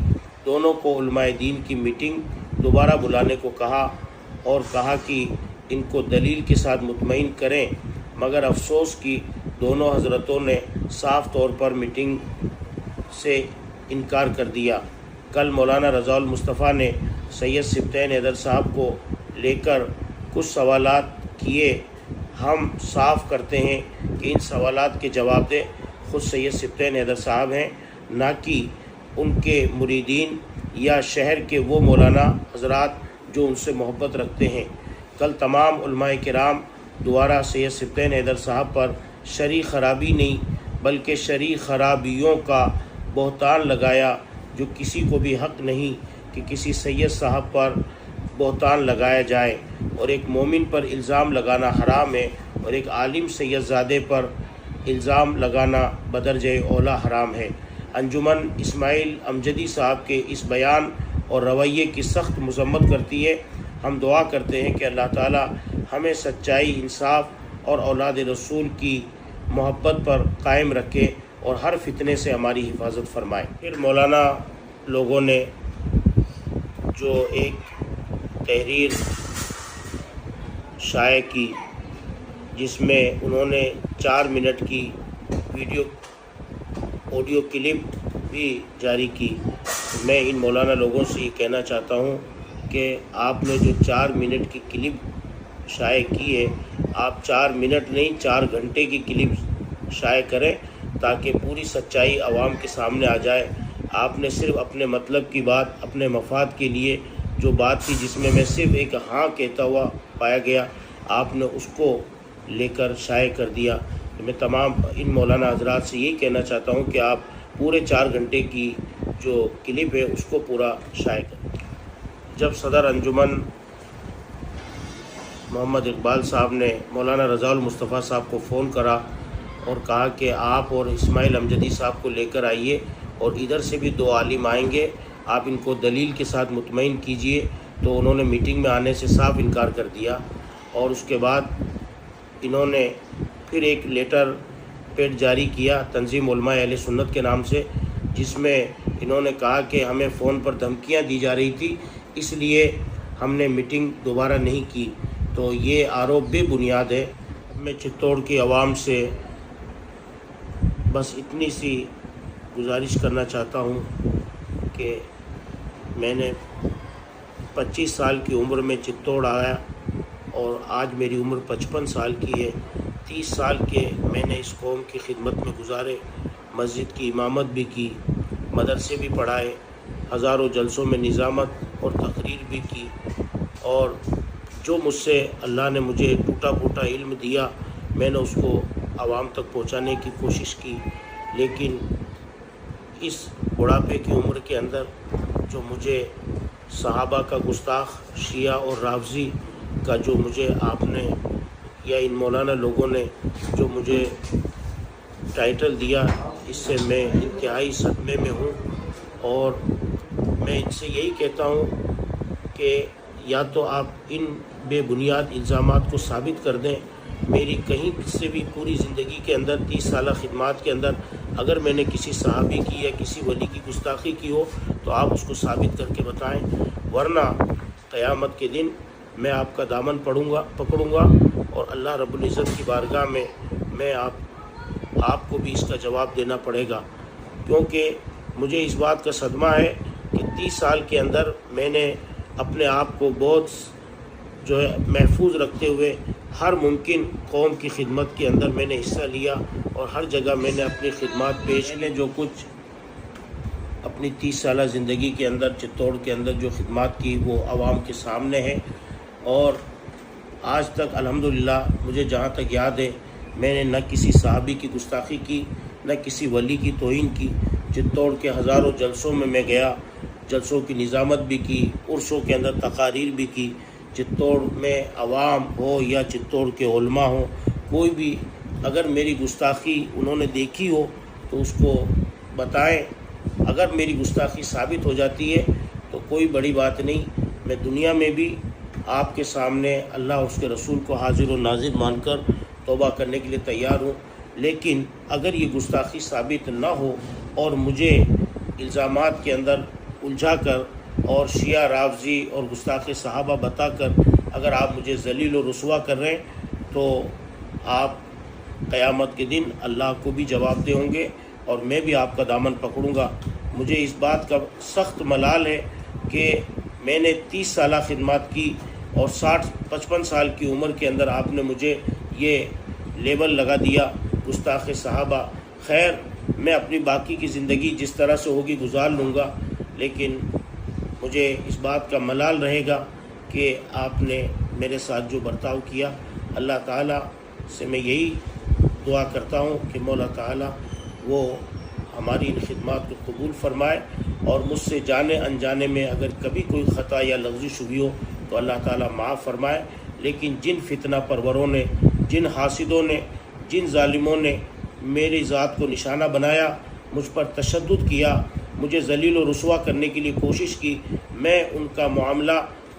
دونوں کو علماء دین کی میٹنگ دوبارہ بلانے کو کہا اور کہا کہ ان کو دلیل کے ساتھ مطمئن کریں، مگر افسوس کہ دونوں حضرتوں نے صاف طور پر میٹنگ سے انکار کر دیا۔ کل مولانا رضا المصطفیٰ نے سید سبطین حیدر صاحب کو لے کر کچھ سوالات کیے، ہم صاف کرتے ہیں کہ ان سوالات کے جواب دے خود سید سبطین حیدر صاحب ہیں، نہ کہ ان کے مریدین یا شہر کے وہ مولانا حضرات جو ان سے محبت رکھتے ہیں۔ کل تمام علماء کرام دوارا سید سبطین حیدر صاحب پر شرعی خرابی نہیں بلکہ شرعی خرابیوں کا بہتان لگایا، جو کسی کو بھی حق نہیں کہ کسی سید صاحب پر بہتان لگایا جائے، اور ایک مومن پر الزام لگانا حرام ہے اور ایک عالم سید زادے پر الزام لگانا بدرجہ اولا حرام ہے۔ انجمن اسماعیل امجدی صاحب کے اس بیان اور رویے کی سخت مذمت کرتی ہے۔ ہم دعا کرتے ہیں کہ اللہ تعالی ہمیں سچائی، انصاف اور اولاد رسول کی محبت پر قائم رکھے اور ہر فتنے سے ہماری حفاظت فرمائے۔ پھر مولانا لوگوں نے جو ایک تحریر شائع کی جس میں انہوں نے 4 منٹ کی آڈیو کلپ بھی جاری کی، میں ان مولانا لوگوں سے یہ کہنا چاہتا ہوں کہ آپ نے جو 4 منٹ کی کلپ شائع کی ہے، آپ 4 منٹ نہیں 4 گھنٹے کی کلپ شائع کریں تاکہ پوری سچائی عوام کے سامنے آ جائے۔ آپ نے صرف اپنے مطلب کی بات، اپنے مفاد کے لیے جو بات تھی جس میں صرف ایک ہاں کہتا ہوا پایا گیا، آپ نے اس کو لے کر شائع کر دیا۔ میں تمام ان مولانا حضرات سے یہی کہنا چاہتا ہوں کہ آپ پورے 4 گھنٹے کی جو کلپ ہے اس کو پورا شائع کریں۔ جب صدر انجمن محمد اقبال صاحب نے مولانا رضا المصطفیٰ صاحب کو فون کرا اور کہا کہ آپ اور اسماعیل امجدی صاحب کو لے کر آئیے اور ادھر سے بھی 2 عالم آئیں گے، آپ ان کو دلیل کے ساتھ مطمئن کیجئے، تو انہوں نے میٹنگ میں آنے سے صاف انکار کر دیا۔ اور اس کے بعد انہوں نے پھر ایک لیٹر پیڈ جاری کیا تنظیم علماء اہل سنت کے نام سے، جس میں انہوں نے کہا کہ ہمیں فون پر دھمکیاں دی جا رہی تھی، اس لیے ہم نے میٹنگ دوبارہ نہیں کی۔ تو یہ آروپ بے بنیاد ہے۔ میں چتوڑ کی عوام سے بس اتنی سی گزارش کرنا چاہتا ہوں کہ میں نے 25 سال کی عمر میں چتوڑ آیا اور آج میری عمر 55 سال کی ہے۔ 30 سال کے میں نے اس قوم کی خدمت میں گزارے، مسجد کی امامت بھی کی، مدرسے بھی پڑھائے، ہزاروں جلسوں میں نظامت اور تقریر بھی کی، اور جو مجھ سے اللہ نے مجھے ٹوٹا پھوٹا علم دیا میں نے اس کو عوام تک پہنچانے کی کوشش کی۔ لیکن اس بڑھاپے کی عمر کے اندر جو مجھے صحابہ کا گستاخ، شیعہ اور رافضی کا جو مجھے آپ نے یا ان مولانا لوگوں نے جو مجھے ٹائٹل دیا، اس سے میں انتہائی صدمے میں ہوں، اور میں ان سے یہی کہتا ہوں کہ یا تو آپ ان بے بنیاد الزامات کو ثابت کر دیں۔ میری کہیں سے بھی پوری زندگی کے اندر 30 سالہ خدمات کے اندر اگر میں نے کسی صحابی کی یا کسی ولی کی گستاخی کی ہو تو آپ اس کو ثابت کر کے بتائیں، ورنہ قیامت کے دن میں آپ کا دامن پکڑوں گا اور اللہ رب العزت کی بارگاہ میں آپ کو بھی اس کا جواب دینا پڑے گا، کیونکہ مجھے اس بات کا صدمہ ہے کہ 30 سال کے اندر میں نے اپنے آپ کو بہت جو ہے محفوظ رکھتے ہوئے ہر ممکن قوم کی خدمت کے اندر میں نے حصہ لیا، اور ہر جگہ میں نے اپنی خدمات پیش کی۔ جو کچھ اپنی 30 سالہ زندگی کے اندر چتوڑ کے اندر جو خدمات کی وہ عوام کے سامنے ہے، اور آج تک الحمدللہ مجھے جہاں تک یاد ہے میں نے نہ کسی صحابی کی گستاخی کی، نہ کسی ولی کی توہین کی۔ چتوڑ کے ہزاروں جلسوں میں گیا، جلسوں کی نظامت بھی کی، عرسوں کے اندر تقاریر بھی کی۔ چتوڑ میں عوام ہو یا چتوڑ کے علماء ہوں، کوئی بھی اگر میری گستاخی انہوں نے دیکھی ہو تو اس کو بتائیں۔ اگر میری گستاخی ثابت ہو جاتی ہے تو کوئی بڑی بات نہیں، میں دنیا میں بھی آپ کے سامنے اللہ اور اس کے رسول کو حاضر و ناظر مان کر توبہ کرنے کے لیے تیار ہوں۔ لیکن اگر یہ گستاخی ثابت نہ ہو اور مجھے الزامات کے اندر الجھا کر اور شیعہ رافضی اور گستاخ صحابہ بتا کر اگر آپ مجھے ذلیل و رسوا کر رہے ہیں تو آپ قیامت کے دن اللہ کو بھی جواب دے ہوں گے، اور میں بھی آپ کا دامن پکڑوں گا۔ مجھے اس بات کا سخت ملال ہے کہ میں نے 30 سالہ خدمات کی اور 60-55 سال کی عمر کے اندر آپ نے مجھے یہ لیبل لگا دیا گستاخ صحابہ۔ خیر، میں اپنی باقی کی زندگی جس طرح سے ہوگی گزار لوں گا، لیکن مجھے اس بات کا ملال رہے گا کہ آپ نے میرے ساتھ جو برتاؤ کیا۔ اللہ تعالیٰ سے میں یہی دعا کرتا ہوں کہ مولا تعالیٰ وہ ہماری ان خدمات کو قبول فرمائے، اور مجھ سے جانے انجانے میں اگر کبھی کوئی خطا یا لغزش ہوئی ہو تو اللہ تعالیٰ معاف فرمائے۔ لیکن جن فتنہ پروروں نے، جن حاسدوں نے، جن ظالموں نے میری ذات کو نشانہ بنایا، مجھ پر تشدد کیا، مجھے ذلیل و رسوا کرنے کے لیے کوشش کی، میں ان کا معاملہ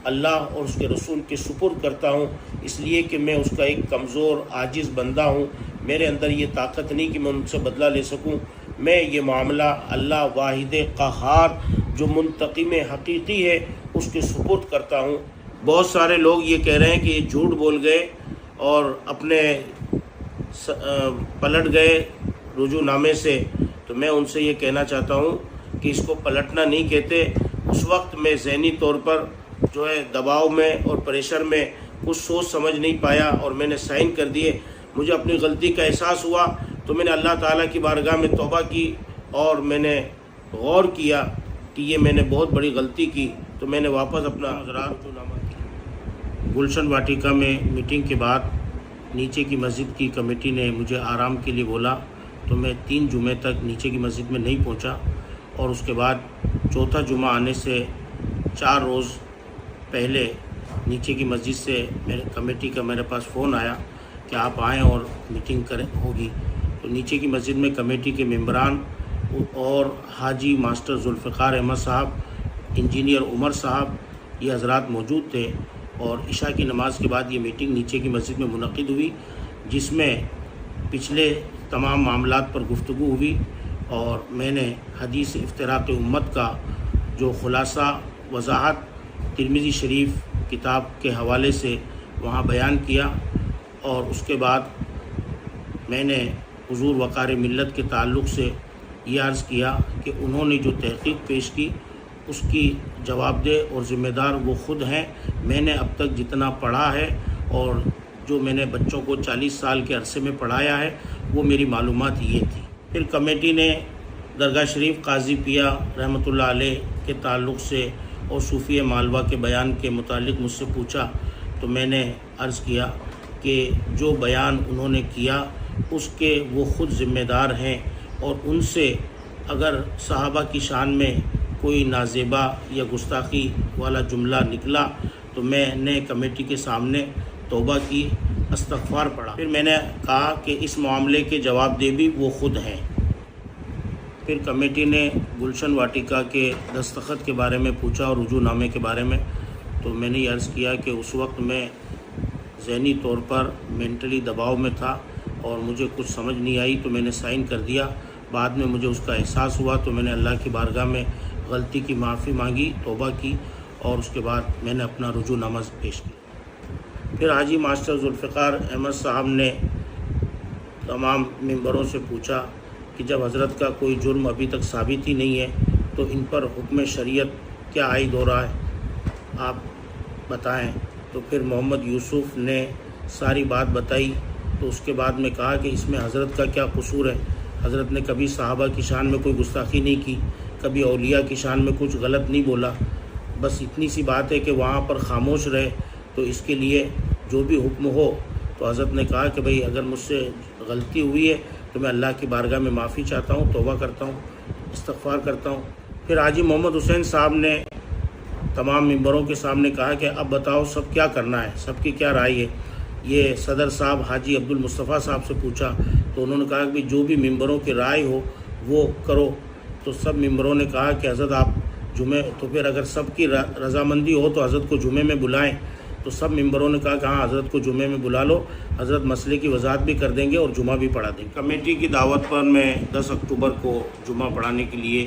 اللہ اور اس کے رسول کے سپرد کرتا ہوں، اس لیے کہ میں اس کا ایک کمزور عاجز بندہ ہوں۔ میرے اندر یہ طاقت نہیں کہ میں ان سے بدلہ لے سکوں۔ میں یہ معاملہ اللہ واحد قہار جو منتقم حقیقی ہے اس کے سپرد کرتا ہوں۔ بہت سارے لوگ یہ کہہ رہے ہیں کہ یہ جھوٹ بول گئے اور اپنے پلٹ گئے رجوع نامے سے، تو میں ان سے یہ کہنا چاہتا ہوں کہ اس کو پلٹنا نہیں کہتے۔ اس وقت میں ذہنی طور پر جو ہے دباؤ میں اور پریشر میں کچھ سوچ سمجھ نہیں پایا اور میں نے سائن کر دیے۔ مجھے اپنی غلطی کا احساس ہوا تو میں نے اللہ تعالیٰ کی بارگاہ میں توبہ کی، اور میں نے غور کیا کہ یہ میں نے بہت بڑی غلطی کی، تو میں نے واپس اپنا حضرات گلشن واٹیکا میں میٹنگ کے بعد نیچے کی مسجد کی کمیٹی نے مجھے آرام کے لیے بولا، تو میں 3 جمعے تک نیچے کی مسجد میں نہیں پہنچا، اور اس کے بعد چوتھا جمعہ آنے سے 4 روز پہلے نیچے کی مسجد سے میرے کمیٹی کا میرے پاس فون آیا کہ آپ آئیں اور میٹنگ ہوگی۔ تو نیچے کی مسجد میں کمیٹی کے ممبران اور حاجی ماسٹر ذوالفقار احمد صاحب، انجینئر عمر صاحب، یہ حضرات موجود تھے، اور عشاء کی نماز کے بعد یہ میٹنگ نیچے کی مسجد میں منعقد ہوئی، جس میں پچھلے تمام معاملات پر گفتگو ہوئی، اور میں نے حدیث افتراق امت کا جو خلاصہ وضاحت ترمذی شریف کتاب کے حوالے سے وہاں بیان کیا، اور اس کے بعد میں نے حضور وقار ملت کے تعلق سے یہ عرض کیا کہ انہوں نے جو تحقیق پیش کی اس کی جواب دہ اور ذمہ دار وہ خود ہیں۔ میں نے اب تک جتنا پڑھا ہے اور جو میں نے بچوں کو 40 سال کے عرصے میں پڑھایا ہے وہ میری معلومات یہ تھی۔ پھر کمیٹی نے درگاہ شریف قاضی پیا رحمۃ اللہ علیہ کے تعلق سے اور صوفی مالوہ کے بیان کے متعلق مجھ سے پوچھا، تو میں نے عرض کیا کہ جو بیان انہوں نے کیا اس کے وہ خود ذمہ دار ہیں، اور ان سے اگر صحابہ کی شان میں کوئی نازیبا یا گستاخی والا جملہ نکلا تو میں نے کمیٹی کے سامنے توبہ کی، استغفار پڑھا۔ پھر میں نے کہا کہ اس معاملے کے جواب دہ بھی وہ خود ہیں۔ پھر کمیٹی نے گلشن واٹیکا کے دستخط کے بارے میں پوچھا اور رجوع نامے کے بارے میں، تو میں نے یہ عرض کیا کہ اس وقت میں ذہنی طور پر مینٹلی دباؤ میں تھا اور مجھے کچھ سمجھ نہیں آئی، تو میں نے سائن کر دیا۔ بعد میں مجھے اس کا احساس ہوا تو میں نے اللہ کی بارگاہ میں غلطی کی معافی مانگی، توبہ کی، اور اس کے بعد میں نے اپنا رجوع نامہ پیش کیا۔ پھر حاجی ماسٹر ذوالفقار احمد صاحب نے تمام ممبروں سے پوچھا کہ جب حضرت کا کوئی جرم ابھی تک ثابت ہی نہیں ہے تو ان پر حکم شریعت کیا عائد ہو رہا ہے، آپ بتائیں۔ تو پھر محمد یوسف نے ساری بات بتائی، تو اس کے بعد میں کہا کہ اس میں حضرت کا کیا قصور ہے، حضرت نے کبھی صحابہ کی شان میں کوئی گستاخی نہیں کی، کبھی اولیاء کی شان میں کچھ غلط نہیں بولا، بس اتنی سی بات ہے کہ وہاں پر خاموش رہے، تو اس کے لیے جو بھی حکم ہو۔ تو حضرت نے کہا کہ بھئی اگر مجھ سے غلطی ہوئی ہے تو میں اللہ کی بارگاہ میں معافی چاہتا ہوں، توبہ کرتا ہوں، استغفار کرتا ہوں۔ پھر حاجی محمد حسین صاحب نے تمام ممبروں کے سامنے کہا کہ اب بتاؤ سب کیا کرنا ہے، سب کی کیا رائے ہے۔ یہ صدر صاحب حاجی عبد المصطفیٰ صاحب سے پوچھا تو انہوں نے کہا کہ جو بھی ممبروں کی رائے ہو وہ کرو۔ تو سب ممبروں نے کہا کہ حضرت آپ جمعے، تو پھر اگر سب کی رضامندی ہو تو حضرت کو جمعے میں بلائیں۔ تو سب ممبروں نے کہا کہ ہاں حضرت کو جمعے میں بلا لو، حضرت مسئلے کی وضاحت بھی کر دیں گے اور جمعہ بھی پڑھا دیں گے۔ کمیٹی کی دعوت پر میں 10 اکتوبر کو جمعہ پڑھانے کے لیے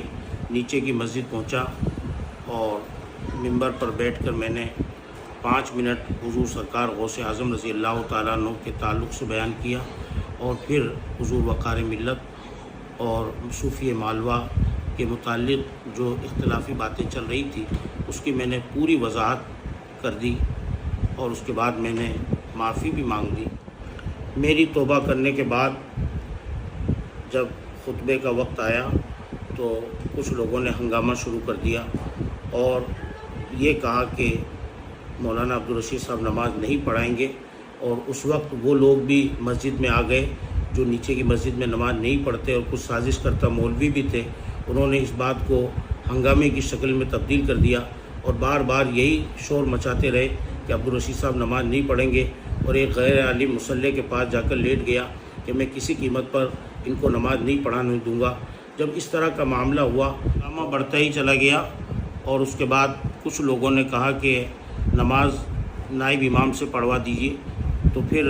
نیچے کی مسجد پہنچا اور ممبر پر بیٹھ کر میں نے 5 منٹ حضور سرکار غوث اعظم رضی اللہ تعالیٰ عنہ کے تعلق سے بیان کیا، اور پھر حضور وقار ملت اور صوفی مالوہ کے متعلق جو اختلافی باتیں چل رہی تھی اس کی میں نے پوری وضاحت کر دی، اور اس کے بعد میں نے معافی بھی مانگ لی۔ میری توبہ کرنے کے بعد جب خطبے کا وقت آیا تو کچھ لوگوں نے ہنگامہ شروع کر دیا اور یہ کہا کہ مولانا عبدالرشید صاحب نماز نہیں پڑھائیں گے، اور اس وقت وہ لوگ بھی مسجد میں آ گئے جو نیچے کی مسجد میں نماز نہیں پڑھتے، اور کچھ سازش کرتا مولوی بھی تھے، انہوں نے اس بات کو ہنگامے کی شکل میں تبدیل کر دیا اور بار بار یہی شور مچاتے رہے کہ عبدالرشید صاحب نماز نہیں پڑھیں گے، اور ایک غیر عالم مصلی کے پاس جا کر لیٹ گیا کہ میں کسی قیمت پر ان کو نماز نہیں پڑھانے دوں گا۔ جب اس طرح کا معاملہ ہوا، ہنگامہ بڑھتا ہی چلا گیا، اور اس کے بعد کچھ لوگوں نے کہا کہ نماز نائب امام سے پڑھوا دیجیے۔ تو پھر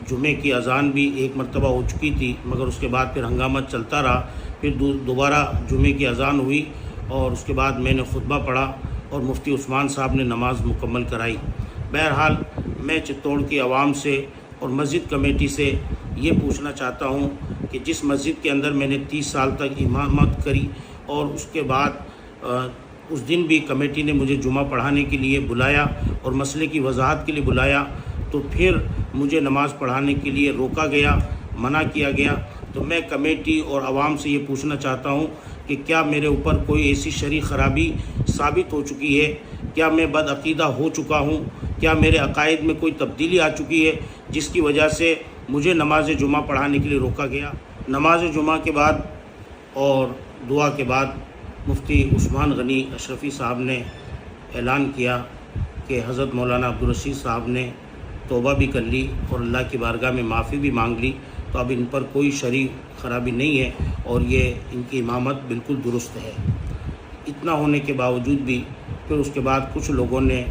جمعے کی اذان بھی ایک مرتبہ ہو چکی تھی، مگر اس کے بعد پھر ہنگامہ چلتا رہا۔ پھر دوبارہ جمعے کی اذان ہوئی اور اس کے بعد میں نے خطبہ پڑھا اور مفتی عثمان صاحب نے نماز مکمل کرائی۔ بہرحال میں چتوڑ کی عوام سے اور مسجد کمیٹی سے یہ پوچھنا چاہتا ہوں کہ جس مسجد کے اندر میں نے 30 سال تک امامت کری اور اس کے بعد اس دن بھی کمیٹی نے مجھے جمعہ پڑھانے کے لیے بلایا اور مسئلے کی وضاحت کے لیے بلایا، تو پھر مجھے نماز پڑھانے کے لیے روکا گیا، منع کیا گیا، تو میں کمیٹی اور عوام سے یہ پوچھنا چاہتا ہوں کہ کیا میرے اوپر کوئی ایسی شرعی خرابی ثابت ہو چکی ہے؟ کیا میں بدعقیدہ ہو چکا ہوں؟ کیا میرے عقائد میں کوئی تبدیلی آ چکی ہے جس کی وجہ سے مجھے نماز جمعہ پڑھانے کے لیے روکا گیا؟ نماز جمعہ کے بعد اور دعا کے بعد مفتی عثمان غنی اشرفی صاحب نے اعلان کیا کہ حضرت مولانا عبدالرشید صاحب نے توبہ بھی کر لی اور اللہ کی بارگاہ میں معافی بھی مانگ لی، تو اب ان پر کوئی شرعی خرابی نہیں ہے اور یہ ان کی امامت بالکل درست ہے۔ اتنا ہونے کے باوجود بھی پھر اس کے بعد کچھ لوگوں نے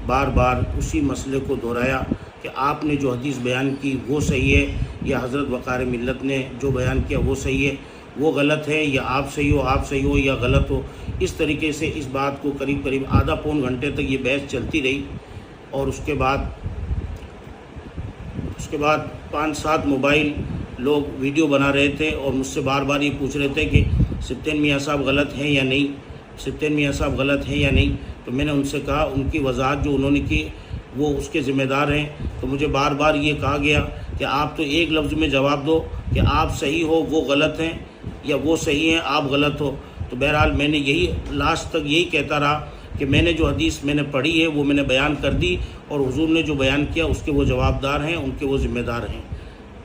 بار بار اسی مسئلے کو دہرایا کہ آپ نے جو حدیث بیان کی وہ صحیح ہے، یا حضرت وقار ملت نے جو بیان کیا وہ صحیح ہے، وہ غلط ہے، یا آپ صحیح ہو یا غلط ہو۔ اس طریقے سے اس بات کو قریب آدھا پون گھنٹے تک یہ بحث چلتی رہی، اور اس کے بعد 5-7 موبائل لوگ ویڈیو بنا رہے تھے اور مجھ سے بار بار یہ پوچھ رہے تھے کہ سبطین میاں صاحب غلط ہیں یا نہیں، سبطین میاں صاحب غلط ہیں یا نہیں۔ تو میں نے ان سے کہا، ان کی وضاحت جو انہوں نے کی وہ اس کے ذمہ دار ہیں، تو مجھے بار بار یہ کہا گیا کہ آپ تو ایک لفظ میں جواب دو کہ آپ صحیح ہو وہ غلط ہیں، یا وہ صحیح ہیں آپ غلط ہو۔ تو بہرحال میں نے یہی لاسٹ تک یہی کہتا رہا کہ میں نے جو حدیث میں نے پڑھی ہے وہ میں نے بیان کر دی، اور حضور نے جو بیان کیا اس کے وہ جواب دار ہیں، ان کے وہ ذمہ دار ہیں۔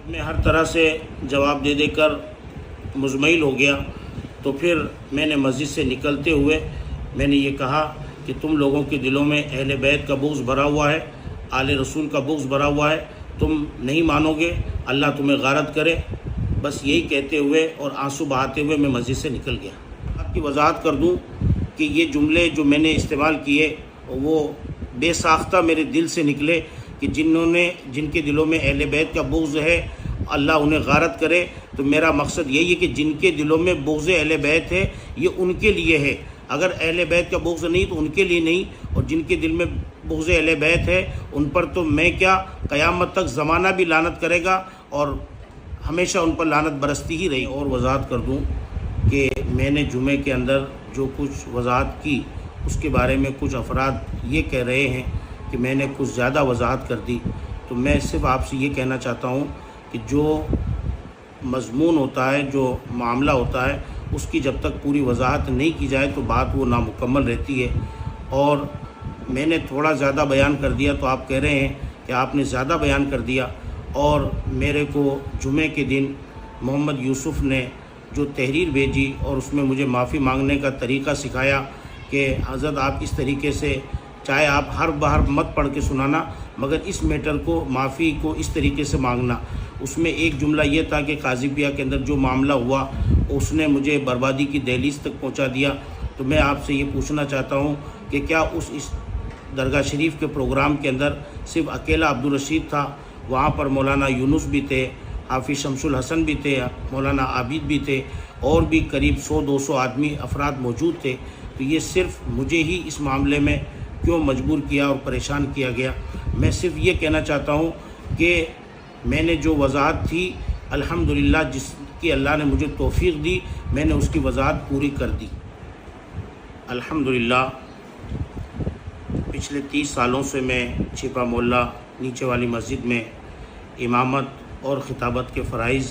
میں ہر طرح سے جواب دے کر مزمحل ہو گیا، تو پھر میں نے مسجد سے نکلتے ہوئے میں نے یہ کہا کہ تم لوگوں کے دلوں میں اہل بیت کا بغض بھرا ہوا ہے، آل رسول کا بغض بھرا ہوا ہے، تم نہیں مانو گے، اللہ تمہیں غارت کرے۔ بس یہی کہتے ہوئے اور آنسو بہاتے ہوئے میں مسجد سے نکل گیا۔ آپ کی وضاحت کر دوں کہ یہ جملے جو میں نے استعمال کیے وہ بے ساختہ میرے دل سے نکلے، کہ جن کے دلوں میں اہل بیت کا بغض ہے اللہ انہیں غارت کرے۔ تو میرا مقصد یہی ہے کہ جن کے دلوں میں بغض اہل بیت ہے یہ ان کے لیے ہے، اگر اہل بیت کا بغض نہیں تو ان کے لیے نہیں، اور جن کے دل میں بغض اہل بیت ہے ان پر تو میں کیا قیامت تک زمانہ بھی لعنت کرے گا اور ہمیشہ ان پر لعنت برستی ہی رہی۔ اور وضاحت کر دوں کہ میں نے جمعے کے اندر جو کچھ وضاحت کی اس کے بارے میں کچھ افراد یہ کہہ رہے ہیں کہ میں نے کچھ زیادہ وضاحت کر دی، تو میں صرف آپ سے یہ کہنا چاہتا ہوں کہ جو مضمون ہوتا ہے، جو معاملہ ہوتا ہے، اس کی جب تک پوری وضاحت نہیں کی جائے تو بات وہ نامکمل رہتی ہے، اور میں نے تھوڑا زیادہ بیان کر دیا تو آپ کہہ رہے ہیں کہ آپ نے زیادہ بیان کر دیا۔ اور میرے کو جمعے کے دن محمد یوسف نے جو تحریر بھیجی اور اس میں مجھے معافی مانگنے کا طریقہ سکھایا کہ حضرت آپ اس طریقے سے، چاہے آپ ہر بار مت پڑھ کے سنانا، مگر اس میٹر کو معافی کو اس طریقے سے مانگنا۔ اس میں ایک جملہ یہ تھا کہ قاضی پیا کے اندر جو معاملہ ہوا اس نے مجھے بربادی کی دہلیز تک پہنچا دیا۔ تو میں آپ سے یہ پوچھنا چاہتا ہوں کہ کیا اس درگاہ شریف کے پروگرام کے اندر صرف اکیلا عبدالرشید تھا؟ وہاں پر مولانا یونس بھی تھے، حافظ شمس الحسن بھی تھے، مولانا عابد بھی تھے، اور بھی قریب 100-200 آدمی افراد موجود تھے۔ تو یہ صرف مجھے ہی اس معاملے میں کیوں مجبور کیا اور پریشان کیا گیا؟ میں صرف یہ کہنا چاہتا ہوں کہ میں نے جو وضاحت تھی الحمدللہ جس کی اللہ نے مجھے توفیق دی، میں نے اس کی وضاحت پوری کر دی الحمدللہ۔ پچھلے 30 سالوں سے میں چھپا محلہ نیچے والی مسجد میں امامت اور خطابت کے فرائض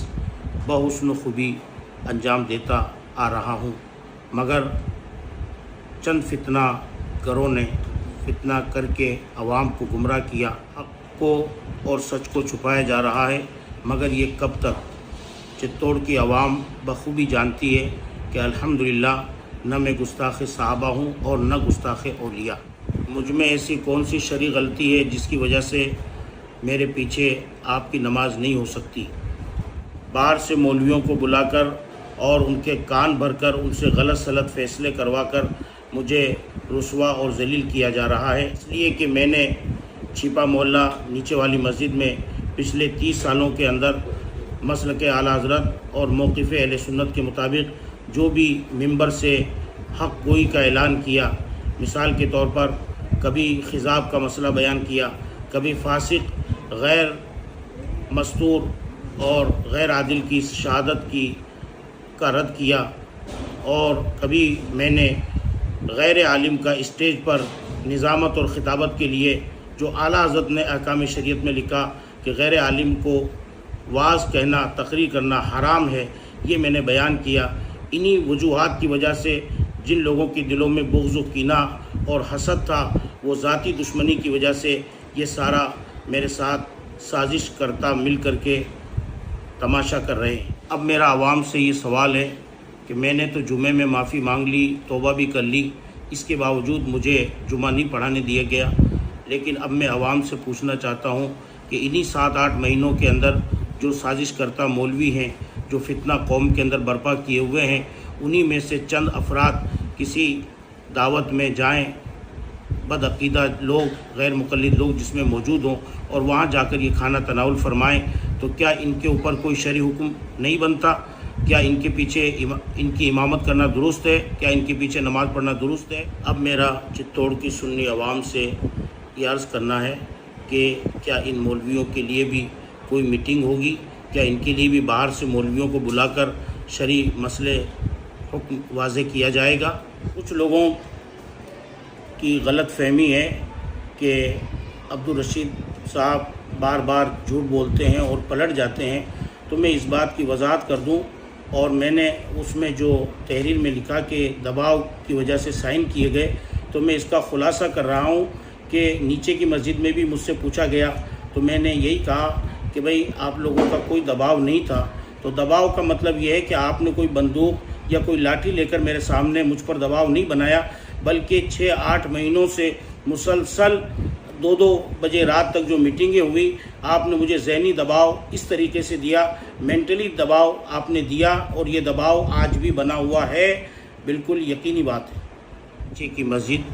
بحسن خوبی انجام دیتا آ رہا ہوں، مگر چند فتنہ گروں نے فتنہ کر کے عوام کو گمراہ کیا۔ حق کو اور سچ کو چھپایا جا رہا ہے، مگر یہ کب تک؟ چتوڑ کی عوام بخوبی جانتی ہے کہ الحمدللہ نہ میں گستاخ صحابہ ہوں اور نہ گستاخ اولیاء۔ مجھ میں ایسی کون سی شرعی غلطی ہے جس کی وجہ سے میرے پیچھے آپ کی نماز نہیں ہو سکتی؟ باہر سے مولویوں کو بلا کر اور ان کے کان بھر کر ان سے غلط سلط فیصلے کروا کر مجھے رسوا اور ذلیل کیا جا رہا ہے، اس لیے کہ میں نے چھپا محلہ نیچے والی مسجد میں پچھلے 30 سالوں کے اندر مسلک اعلیٰ حضرت اور موقف اہل سنت کے مطابق جو بھی ممبر سے حق گوئی کا اعلان کیا، مثال کے طور پر کبھی خضاب کا مسئلہ بیان کیا، کبھی فاسق غیر مستور اور غیر عادل کی شہادت کا رد کیا، اور کبھی میں نے غیر عالم کا اسٹیج پر نظامت اور خطابت کے لیے جو اعلیٰ حضرت نے احکام شریعت میں لکھا کہ غیر عالم کو واعظ کہنا، تقریر کرنا حرام ہے، یہ میں نے بیان کیا۔ انہی وجوہات کی وجہ سے جن لوگوں کے دلوں میں بغض و کینہ اور حسد تھا، وہ ذاتی دشمنی کی وجہ سے یہ سارا میرے ساتھ سازش کرتا مل کر کے تماشا کر رہے ہیں۔ اب میرا عوام سے یہ سوال ہے کہ میں نے تو جمعے میں معافی مانگ لی، توبہ بھی کر لی، اس کے باوجود مجھے جمعہ نہیں پڑھانے دیا گیا، لیکن اب میں عوام سے پوچھنا چاہتا ہوں کہ انہی 7-8 مہینوں کے اندر جو سازش کرتا مولوی ہیں، جو فتنہ قوم کے اندر برپا کیے ہوئے ہیں، انہی میں سے چند افراد کسی دعوت میں جائیں، بدعقیدہ لوگ، غیر مقلد لوگ جس میں موجود ہوں، اور وہاں جا کر یہ کھانا تناول فرمائیں، تو کیا ان کے اوپر کوئی شرعی حکم نہیں بنتا؟ کیا ان کے پیچھے ان کی امامت کرنا درست ہے؟ کیا ان کے پیچھے نماز پڑھنا درست ہے؟ اب میرا چتوڑ کی سنی عوام سے یہ عرض کرنا ہے کہ کیا ان مولویوں کے لیے بھی کوئی میٹنگ ہوگی؟ کیا ان کے لیے بھی باہر سے مولویوں کو بلا کر شرعی مسئلے حکم واضح کیا جائے گا؟ کچھ لوگوں کی غلط فہمی ہے کہ عبدالرشید صاحب بار بار جھوٹ بولتے ہیں اور پلٹ جاتے ہیں، تو میں اس بات کی وضاحت کر دوں، اور میں نے اس میں جو تحریر میں لکھا کہ دباؤ کی وجہ سے سائن کیے گئے، تو میں اس کا خلاصہ کر رہا ہوں کہ نیچے کی مسجد میں بھی مجھ سے پوچھا گیا تو میں نے یہی کہا کہ بھئی آپ لوگوں کا کوئی دباؤ نہیں تھا۔ تو دباؤ کا مطلب یہ ہے کہ آپ نے کوئی بندوق یا کوئی لاٹھی لے کر میرے سامنے مجھ پر دباؤ نہیں بنایا، بلکہ 6-8 مہینوں سے مسلسل 2 بجے رات تک جو میٹنگیں ہوئی، آپ نے مجھے ذہنی دباؤ اس طریقے سے دیا، مینٹلی دباؤ آپ نے دیا، اور یہ دباؤ آج بھی بنا ہوا ہے، بالکل یقینی بات ہے۔ نیچے کی مسجد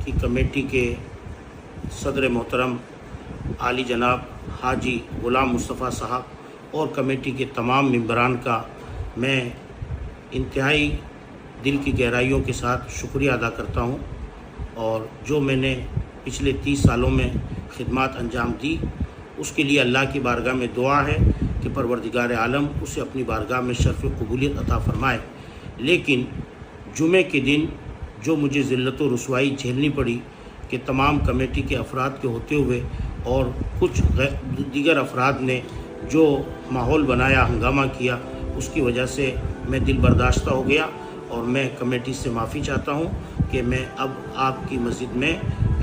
کی کمیٹی کے صدر محترم عالی جناب حاجی غلام مصطفیٰ صاحب اور کمیٹی کے تمام ممبران کا میں انتہائی دل کی گہرائیوں کے ساتھ شکریہ ادا کرتا ہوں، اور جو میں نے پچھلے 30 سالوں میں خدمات انجام دی اس کے لیے اللہ کی بارگاہ میں دعا ہے کہ پروردگار عالم اسے اپنی بارگاہ میں شرف قبولیت عطا فرمائے۔ لیکن جمعے کے دن جو مجھے ذلت و رسوائی جھیلنی پڑی کہ تمام کمیٹی کے افراد کے ہوتے ہوئے اور کچھ دیگر افراد نے جو ماحول بنایا، ہنگامہ کیا، اس کی وجہ سے میں دل برداشتہ ہو گیا، اور میں کمیٹی سے معافی چاہتا ہوں کہ میں اب آپ کی مسجد میں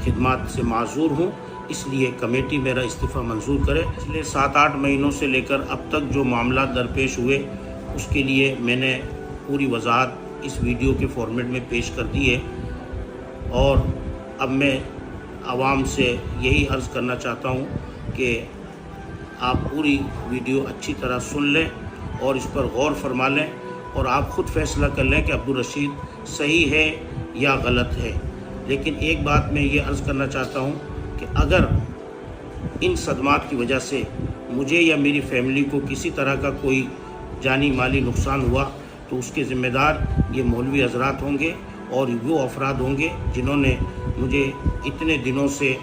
خدمات سے معذور ہوں، اس لیے کمیٹی میرا استعفیٰ منظور کرے۔ پچھلے 7-8 مہینوں سے لے کر اب تک جو معاملات درپیش ہوئے اس کے لیے میں نے پوری وضاحت اس ویڈیو کے فارمیٹ میں پیش کر دی ہے، اور اب میں عوام سے یہی عرض کرنا چاہتا ہوں کہ آپ پوری ویڈیو اچھی طرح سن لیں اور اس پر غور فرما لیں، اور آپ خود فیصلہ کر لیں کہ عبدالرشید صحیح ہے یا غلط ہے۔ لیکن ایک بات میں یہ عرض کرنا چاہتا ہوں کہ اگر ان صدمات کی وجہ سے مجھے یا میری فیملی کو کسی طرح کا کوئی جانی مالی نقصان ہوا تو اس کے ذمہ دار یہ مولوی حضرات ہوں گے اور وہ افراد ہوں گے جنہوں نے مجھے اتنے دنوں سے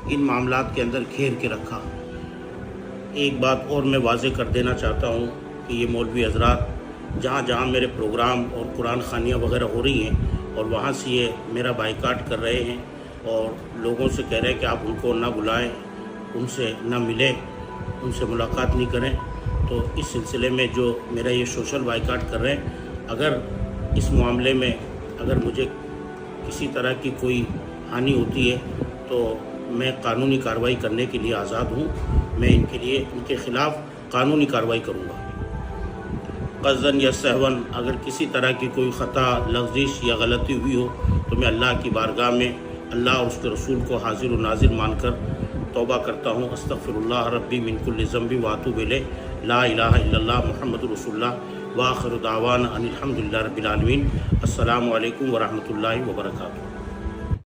ان معاملات کے اندر گھیر کے رکھا۔ ایک بات اور میں واضح کر دینا چاہتا ہوں کہ یہ مولوی حضرات جہاں جہاں میرے پروگرام اور قرآن خوانیاں وغیرہ ہو رہی ہیں اور وہاں سے یہ میرا بائیکاٹ کر رہے ہیں اور لوگوں سے کہہ رہے ہیں کہ آپ ان کو نہ بلائیں، ان سے نہ ملیں، ان سے ملاقات نہیں کریں، تو اس سلسلے میں جو میرا یہ سوشل بائیکاٹ کر رہے ہیں، اگر اس معاملے میں اگر مجھے کسی طرح کی کوئی ہانی ہوتی ہے تو میں قانونی کارروائی کرنے کے لیے آزاد ہوں، میں ان کے خلاف قانونی کارروائی کروں گا۔ قصداً یا سہواً اگر کسی طرح کی کوئی خطا، لغزش یا غلطی ہوئی ہو تو میں اللہ کی بارگاہ میں اللہ اور اس کے رسول کو حاضر و ناظر مان کر توبہ کرتا ہوں۔ استغفر اللہ ربی من کل ذنب واتوب الیہ، لا الہ الا اللہ محمد رسول اللہ، وآخر دعوانا ان الحمد للہ رب العالمین۔ السلام علیکم ورحمۃ اللہ وبرکاتہ۔